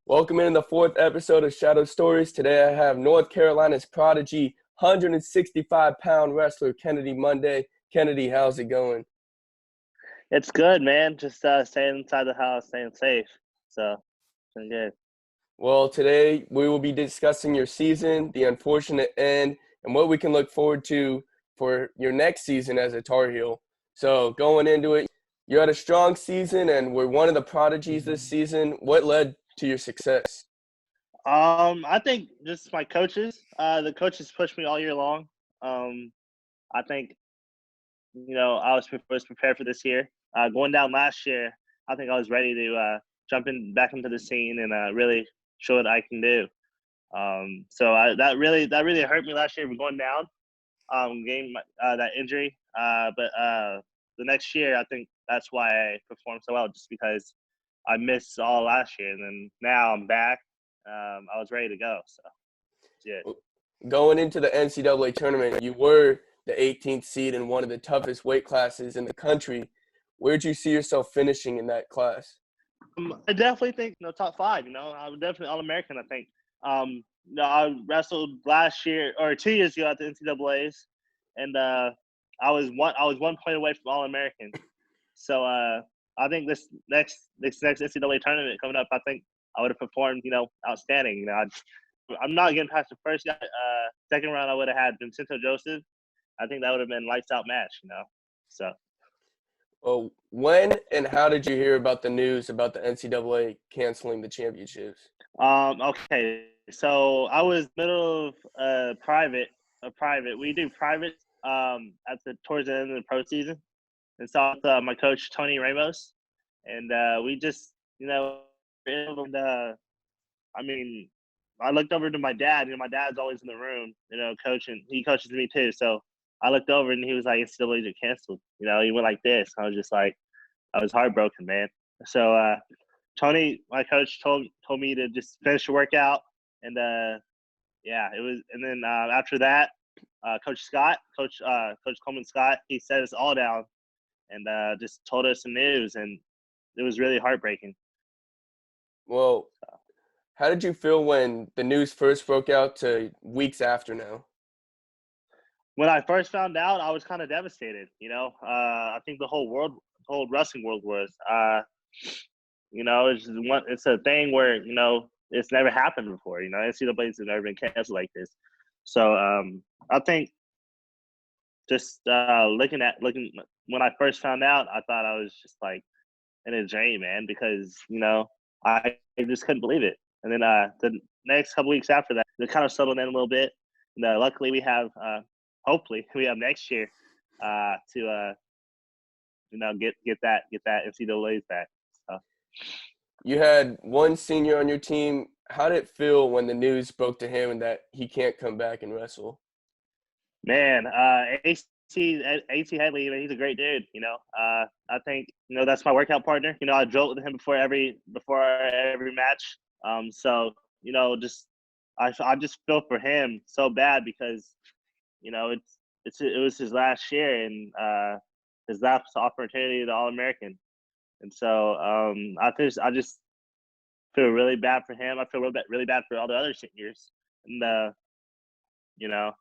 Welcome in the fourth episode of Shadow Stories. Today I have North Carolina's prodigy, 165-pound wrestler Kennedy Monday. Kennedy, how's it going? It's good, man. Just staying inside the house, staying safe. So, doing good. Well, today we will be discussing your season, the unfortunate end, and what we can look forward to for your next season as a Tar Heel. So, going into it, you had a strong season and were one of the prodigies this season. What led to your success? I think just my coaches. The coaches pushed me all year long. I think I was prepared for this year. Going down last year, I think I was ready to jump back into the scene and really show what I can do. That really hurt me last year for going down, getting that injury. But the next year, I think that's why I performed so well, just because I missed all last year, and then now I'm back. I was ready to go. So, yeah. Going into the NCAA tournament, you were the 18th seed in one of the toughest weight classes in the country. Where'd you see yourself finishing in that class? I definitely think top five. I was definitely All-American. I think. I wrestled last year or 2 years ago at the NCAA's, and I was one point away from All-American. So I think this next NCAA tournament coming up, I think I would have performed outstanding. I'm not getting past the first guy. Second round, I would have had Vincenzo Joseph. I think that would have been lights out match. So. Well, when and how did you hear about the news about the NCAA canceling the championships? Okay. So I was middle of private. We do private towards the end of the pro season, and so with my coach Tony Ramos, and we just and I mean, I looked over to my dad. My dad's always in the room, coaching. He coaches me too, so I looked over and he was like, "NCAA's are canceled." He went like this. I was just like, I was heartbroken, man. So Tony, my coach, told me to just finish the workout, and it was. And then after that, Coach Coleman Scott, he set us all down and just told us the news, and it was really heartbreaking. Well, how did you feel when the news first broke out to weeks after now? When I first found out, I was kind of devastated. I think the whole wrestling world was. It's a thing where it's never happened before. NCAA's have never been canceled like this. So I think just looking when I first found out, I thought I was just like in a dream, man, because I just couldn't believe it. And then the next couple weeks after that, it kind of settled in a little bit. And luckily, we have hopefully we have next year to get that NCAA's back. So. You had one senior on your team. How did it feel when the news broke to him that he can't come back and wrestle? Man, AC Headley, he's a great dude. I think that's my workout partner. I joke with him before every match. So I just feel for him so bad because it was his last year and his last opportunity to All-American, and so I just feel really bad for him. I feel really bad for all the other seniors, and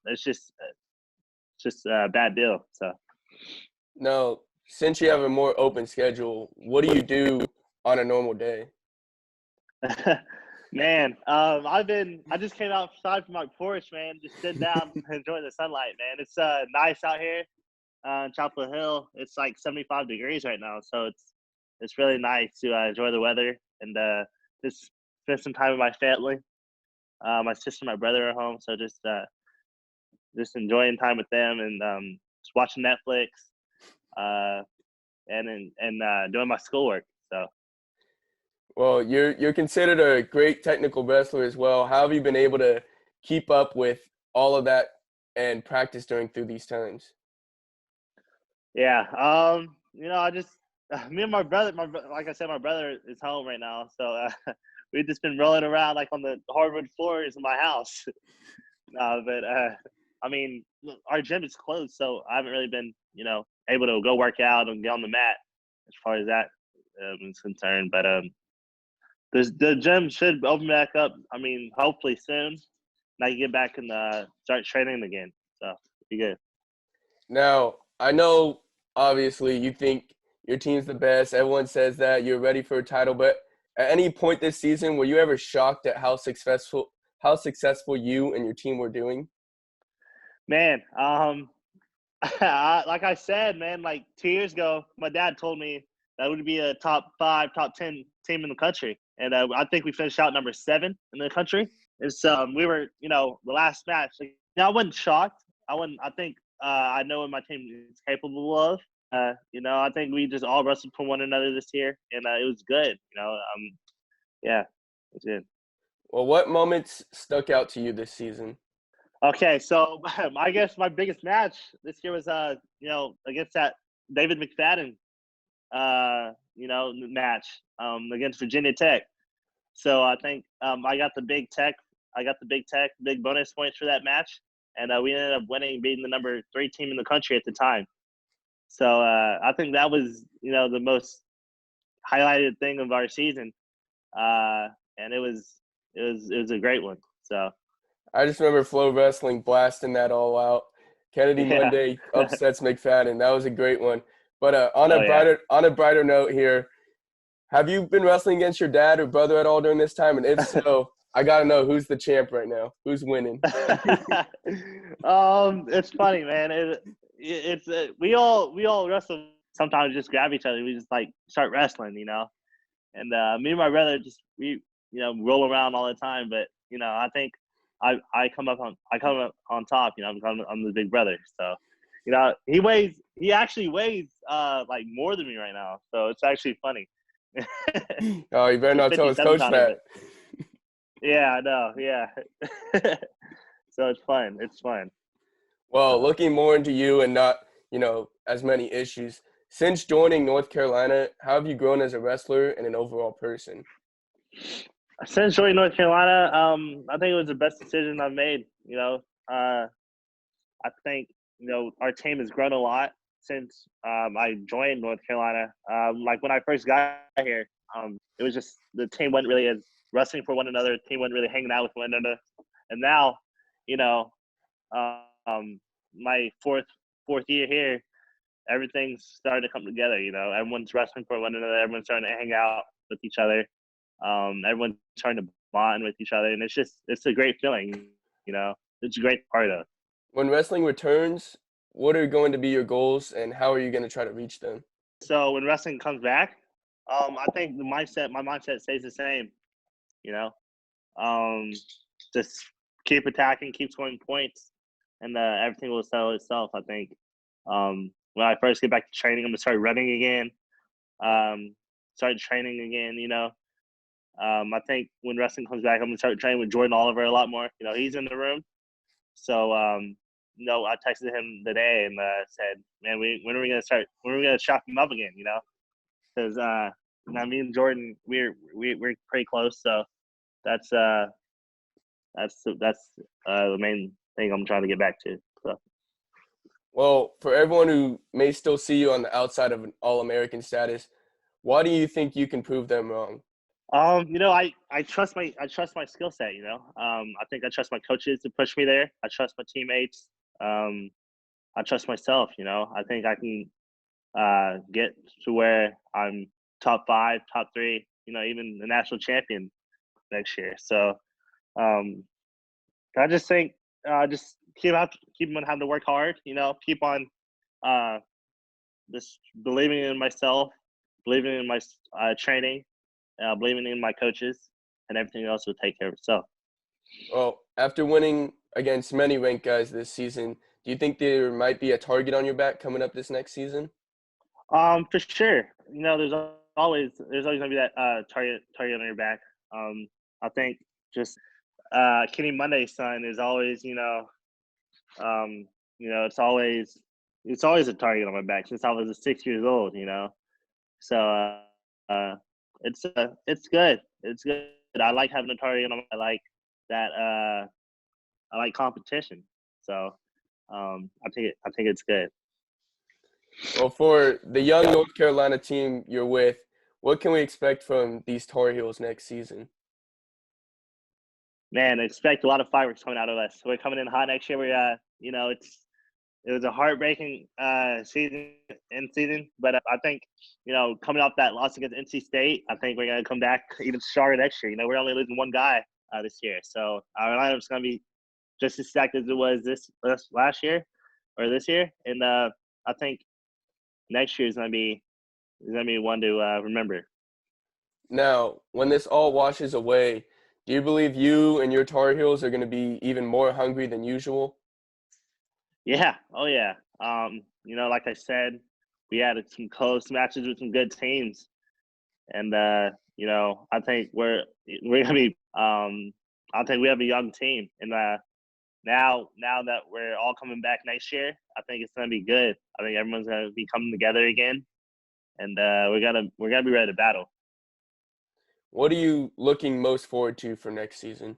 it's just a bad deal. So. Now, since you have a more open schedule, what do you do on a normal day? Man, I just came outside from my porch, man, just sitting down enjoying the sunlight, man. It's nice out here in Chapel Hill. It's like 75 degrees right now, so it's really nice to enjoy the weather and just spend some time with my family. My sister and my brother are home, so just enjoying time with them and just watching Netflix and doing my schoolwork. So. Well, you're considered a great technical wrestler as well. How have you been able to keep up with all of that and practice through these times? Yeah, I just me and my brother, like I said, my brother is home right now, so we've just been rolling around like on the hardwood floors in my house. But I mean, our gym is closed, so I haven't really been, able to go work out and get on the mat as far as that is concerned. But The gym should open back up. I mean, hopefully soon. And I can get back and start training again. So be good. Now, I know obviously you think your team's the best. Everyone says that you're ready for a title, but at any point this season, were you ever shocked at how successful you and your team were doing? Man, like I said, man, like 2 years ago, my dad told me that would be a top 5, top 10 team in the country. And I think we finished out number 7 in the country. And so we were, the last match. Like, I wasn't shocked. I think I know what my team is capable of. I think we just all wrestled for one another this year, and it was good. Yeah, it's good. Well, what moments stuck out to you this season? Okay, so I guess my biggest match this year was against that David McFadden match against Virginia Tech. So I think I got the big bonus points for that match, and we ended up beating the number 3 team in the country at the time. So I think that was the most highlighted thing of our season, and it was a great one. So I just remember Flow Wrestling blasting that all out. Kennedy yeah. Monday upsets McFadden. That was a great one. But on Oh, yeah. a brighter note here, have you been wrestling against your dad or brother at all during this time? And if so, I gotta know who's the champ right now. Who's winning? It's funny, man. It's we all wrestle. Sometimes just grab each other. We just like start wrestling, And me and my brother we roll around all the time. But I think I come up on top. I'm the big brother. So he actually weighs like more than me right now. So it's actually funny. Oh, you better not tell his coach that. Yeah, I know. Yeah. So it's fun. It's fun. Well, looking more into you and not, as many issues. Since joining North Carolina, how have you grown as a wrestler and an overall person? Since joining North Carolina, I think it was the best decision I've made. I think our team has grown a lot since I joined North Carolina. Like when I first got here, it was just the team wasn't really as wrestling for one another. The team wasn't really hanging out with one another. And now, my fourth year here, everything's starting to come together. Everyone's wrestling for one another. Everyone's starting to hang out with each other. Everyone's trying to bond with each other, and it's a great feeling. It's a great part of it. When wrestling returns, what are going to be your goals and how are you going to try to reach them? So when wrestling comes back, I think my mindset stays the same. Just keep attacking, keep scoring points, and everything will settle itself. I think when I first get back to training, I'm gonna start running again, start training again. I think when wrestling comes back, I'm gonna start training with Jordan Oliver a lot more. He's in the room, so I texted him today and said, "Man, when are we gonna start? When are we gonna shop him up again?" Because me and Jordan, we're pretty close, so that's the main thing I'm trying to get back to. So. Well, for everyone who may still see you on the outside of an All-American status, why do you think you can prove them wrong? I trust my skill set. I think I trust my coaches to push me there. I trust my teammates. I trust myself. I think I can get to where I'm top 5, top 3. Even the national champion next year. So I just think just keep on having to work hard. Keep on just believing in myself, believing in my training, believing in my coaches, and everything else will take care of itself. Well, after winning against many ranked guys this season, do you think there might be a target on your back coming up this next season? For sure. There's always gonna be that target on your back. I think just Kenny Monday's son is always, it's always a target on my back since I was 6 years old. So it's good. It's good. I like having a target on. I like that. I like competition. So I think it's good. Well, for the young North Carolina team you're with, what can we expect from these Tar Heels next season? Man, expect a lot of fireworks coming out of us. We're coming in hot next year. It was a heartbreaking season, but I think coming off that loss against NC State, I think we're gonna come back even stronger next year. We're only losing one guy this year, so our lineup's gonna be just as stacked as it was this last year or this year, and I think next year is gonna be one to remember. Now, when this all washes away, do you believe you and your Tar Heels are going to be even more hungry than usual? Yeah. Oh yeah. Like I said, we had some close matches with some good teams, and I think we're gonna be. I think we have a young team, and now that we're all coming back next year, I think it's gonna be good. I think everyone's gonna be coming together again, and we're gonna be ready to battle. What are you looking most forward to for next season?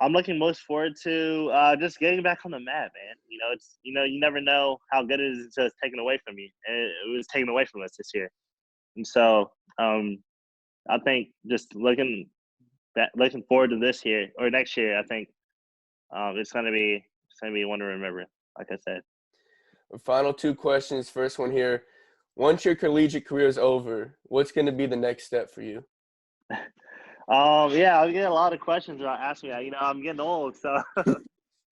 I'm looking most forward to just getting back on the map, man. You never know how good it is until it's taken away from you, and it was taken away from us this year. And so I think just looking forward to this year or next year. I think it's gonna be one to remember. Like I said. Final two questions. First one here. Once your collegiate career is over, what's going to be the next step for you? Yeah, I get a lot of questions about asking me that. I'm getting old, so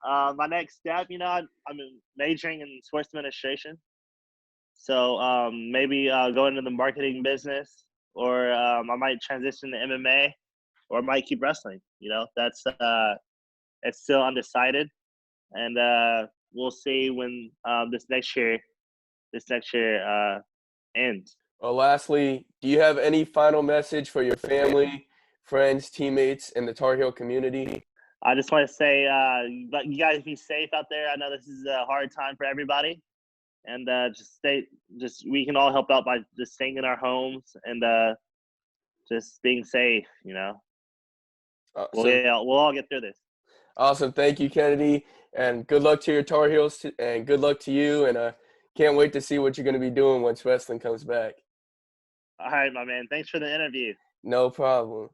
my next step, I'm majoring in sports administration. So maybe go into the marketing business, or I might transition to MMA, or I might keep wrestling. That's it's still undecided, and we'll see when this next year ends. Well, lastly, do you have any final message for your family, friends, teammates, and the Tar Heel community? I just want to say, but you guys be safe out there. I know this is a hard time for everybody, and we can all help out by just staying in our homes and just being safe. Awesome. We'll all get through this. Awesome. Thank you, Kennedy. And good luck to your Tar Heels, and good luck to you. And can't wait to see what you're going to be doing once wrestling comes back. All right, my man. Thanks for the interview. No problem.